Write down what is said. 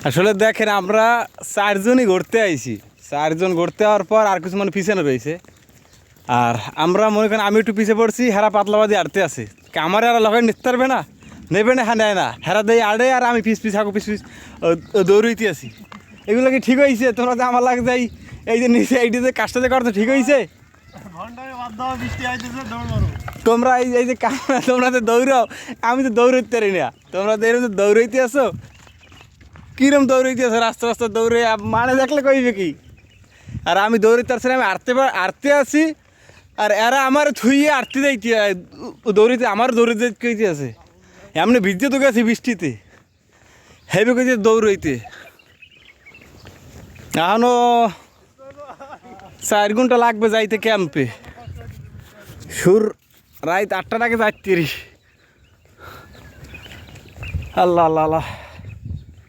আসলে দেখেন আমরা 4 জনই ঘুরতে আইছি, 4 জন ঘুরতে হওয়ার পর আর কিছু মানে পিছনে রয়েছে। আর আমরা মনে করেন আমি একটু পিছিয়ে পড়ছি, হেরা পাতলাবাদি আড়তে আছে। আমার আর লগাই নিতে পারবে না, নেবে না, হ্যাঁ নেয় না, হেরা দেয় আড়ে আর আমি পিস হাঁকু পিস দৌড়ইতে আছি। এগুলো কি ঠিক হয়েছে? তোমরা যে আমার লাগে যাই এই যে নিচে এইটি যে কাজটা যে করতো ঠিক হয়েছে? তোমরা এই যে তোমরা তো দৌড়াও, আমি তো দৌড়াইতে পারি না। তোমরা তো এরকম দৌড়াইতে আসো, কিরম দৌড়াইতে আসো রাস্তা রাস্তা দৌড়ে, মানে দেখলে কইবে কি? আর আমি দৌড়াইতে আসছি, আমি আড়তে আছি, আর এরা আমার থুইয়ে আড়তে যাইতে দৌড়িতে, আমার দৌড়ে যাইতে আছে। এমনি ভিজতে তো গেছি বৃষ্টিতে, হেবে কইতে দৌড়াইতে। এখনো 4 ঘন্টা লাগবে যাইতে ক্যাম্পে। সুর রাত 8টার আগে যাইতে। আল্লাহ আল্লাহ আল্লাহ।